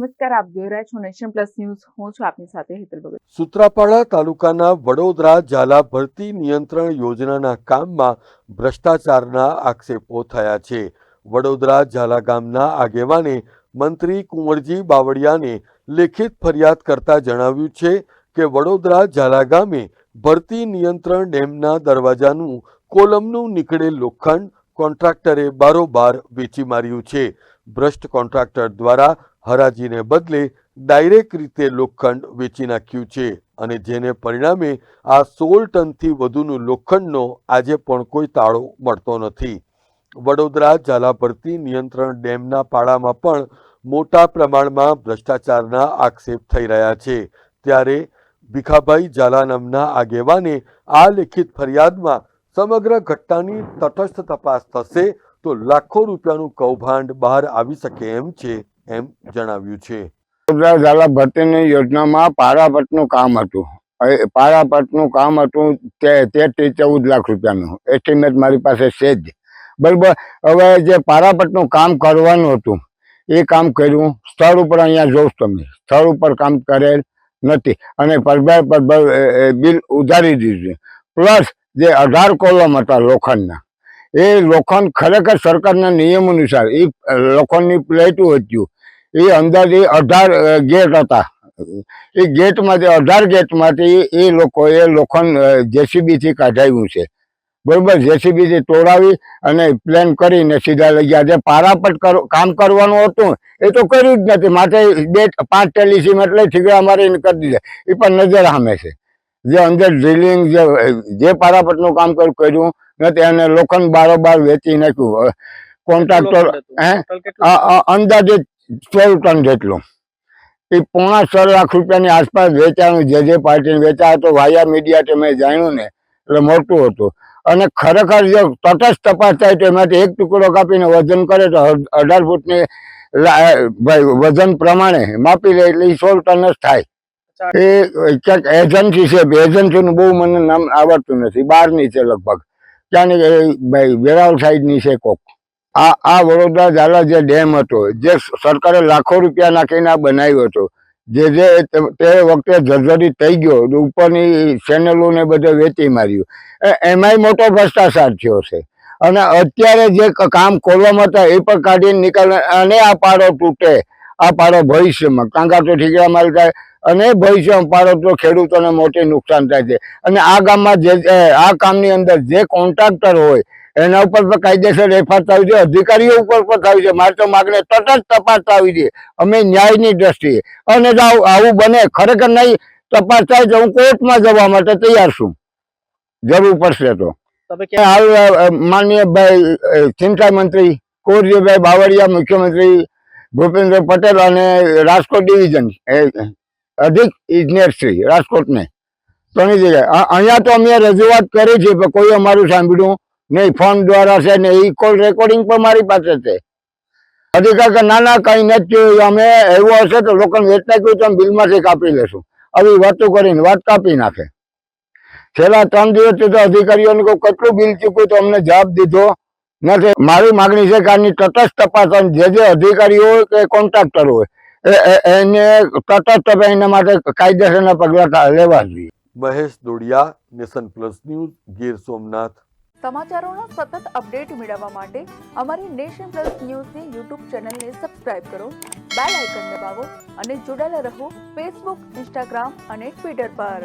નમસ્કાર, આપ જોઈ રહ્યા છો નેશન પ્લસ ન્યૂઝ. હું છું આપની સાથે હેતલ ભગત. સૂત્રાપાડા તાલુકાના વડોદરા ઝાલા ભરતી નિયંત્રણ યોજનાના કામમાં ભ્રષ્ટાચારના આક્ષેપો થયા છે. વડોદરા ઝાલા ગામના આગેવાને મંત્રી કુંવરજી બાવળિયાને લેખિત ફરિયાદ કરતા જણાવ્યું છે કે વડોદરા ઝાલા ગામે ભરતી નિયંત્રણ ડેમના દરવાજાનું કોલમનું નીકળેલ લોખંડ કોન્ટ્રાક્ટરે બારોબાર વેચી માર્યું છે. ભ્રષ્ટ કોન્ટ્રાક્ટર દ્વારા હરાજીને બદલે ડાયરેક્ટ રીતે લોખંડ વેચી નાખ્યું છે અને જેને પરિણામે આ 16 ટનથી વધુનું લોખંડનો આજે પણ કોઈ તાળો મળતો નથી. વડોદરા ઝાલા ભરતી નિયંત્રણ ડેમના પાળામાં પણ મોટા પ્રમાણમાં ભ્રષ્ટાચારના આક્ષેપ થઈ રહ્યા છે. ત્યારે ભીખાભાઈ ઝાલા નામના આગેવાને આ લેખિત ફરિયાદમાં સમગ્ર ઘટનાની તટસ્થ તપાસ થશે તો લાખો રૂપિયાનું કૌભાંડ બહાર આવી શકે એમ છે એમ જણાવ્યું છે. વડોદરા ઝાલા ભરતીની યોજનામાં પારાપટનું કામ હતું. પારાપટનું કામ હતું તે 13-14 લાખ રૂપિયાનું એસ્ટિમેટ મારી પાસે છે જ. બરાબર. હવે જે પારાપટનું કામ કરવાનું હતું એ કામ કર્યું. સ્થળ ઉપર અહીંયા જોઉં તમે સ્થળ ઉપર કામ કરેલ નથી અને પરબાર બિલ ઉધારી દીધું. પ્લસ જે 18 કોલમ હતા લોખંડના, એ લોખંડ ખરેખર સરકારના નિયમ અનુસાર એ લોખંડની પ્લેટો હતી એ અંદાજે 18 ગેટ હતા. એ ગેટમાંથી 18 ગેટમાંથી એ લોકોએ લોખંડ જેસીબીથી કાઢાવ્યું છે. બરોબર. જેસીબીથી તોડાવી અને પ્લેન કરીને સીધા લઈ ગયા. જે પારાપટ કામ કરવાનું હતું એ તો કર્યું જ નથી. માટે 5 ટેલિસીમ એટલે ઠીકરા મારીને કરી દીધા. એ પણ નજર સામે છે. જે અંદર ડ્રિલિંગ જે પારાપટનું કામ કર્યું નથી અને લોખંડ બારોબાર વેચી નાખ્યું. કોન્ટ્રાક્ટર અંદાજે 16 ટન જેટલું એ 6.5 લાખ રૂપિયાની આસપાસ વેચાણું જે પાર્ટીને વેચાય તો વાયા મીડિયા મેં જાણ્યું ને એટલે મોટું હતું. અને ખરેખર જો તટસ્થ તપાસ થાય તો એમાંથી એક ટુકડો કાપીને વજન કરે તો 18 ફૂટની વજન પ્રમાણે માપી લે એટલે 16 ટન જ થાય. એ ક્યાંક એજન્સી છે, એજન્સીનું બહુ મને નામ આવડતું નથી, બહારની છે લગભગ, ત્યાંની વેરાવળ સાઈડની છે કોક. આ વડોદરા ઝાલા જે ડેમ હતો જે સરકારે લાખો રૂપિયા નાખીને બનાવ્યો હતો, જે તે વખતે જર્જરિત થઈ ગયો, ઉપરની ચેનલોને બધે વેચી માર્યું, એમાંય મોટો ભ્રષ્ટાચાર થયો છે. અને અત્યારે જે કામ કોલમ હતા એ પણ કાઢીને નીકળે અને આ પાડો તૂટે, આ પાડો ભવિષ્યમાં કાંગા તો ઠીકરા માલ થાય અને ભવિષ્યમાં પાડો તો ખેડૂતોને મોટી નુકસાન થાય છે. અને આ ગામમાં આ કામની અંદર જે કોન્ટ્રાક્ટર હોય એના ઉપર પણ કાયદેસર એફઆઈઆર થવી જોઈએ, અધિકારીઓ ઉપર પણ થવી જોઈએ. મારે તો માગણી તટસ્થ તપાસ થવી જોઈએ અમે ન્યાયની દ્રષ્ટિએ. અને આવું બને ખરેખર નહીં તપાસ થાય તો હું કોર્ટમાં જવા માટે તૈયાર છું, જરૂર પડશે તો. હાલ માનનીય ભાઈ સિંચાઈ મંત્રી કુંવરજીભાઈ બાવળિયા, મુખ્યમંત્રી ભૂપેન્દ્ર પટેલ અને રાજકોટ ડિવિઝન અધિક ઇજનેરશ્રી રાજકોટને ત્રણેય જગ્યાએ અહીંયા તો અમે રજૂઆત કરી છે પણ કોઈ અમારું સાંભળ્યું નહીં. ફોન દ્વારા છે ને એ કોલ રેકોર્ડિંગ પણ મારી પાસે છે. અધિકાર કે નાના કઈ નથી, અમે એવું હશે તો લોકોને વેચ નાખ્યું તો બિલમાંથી કાપી લેશું. આવી વાતો કરીને વાત કાપી નાખે. છેલ્લા 3 દિવસથી તો અધિકારીઓને કેટલું બિલ ચૂક્યું તો અમને જવાબ દીધો નથી. મારી માગણી છે કે આની તટસ્થ તપાસ જે અધિકારીઓ હોય કે કોન્ટ્રાક્ટર હોય એને તટસ્થ એના માટે કાયદેસરના પગલાં લેવા જોઈએ. Mahesh Dodiya, nation plus news, Gir Somnath. સમાચારોનો સતત અપડેટ મેળવવા માટે અમારી નેશન પ્લસ ન્યૂઝની યુટ્યુબ ચેનલને સબસ્ક્રાઇબ કરો, બેલ આઇકન દબાવો અને જોડાયેલા રહો ફેસબુક, ઇન્સ્ટાગ્રામ અને ટ્વિટર પર.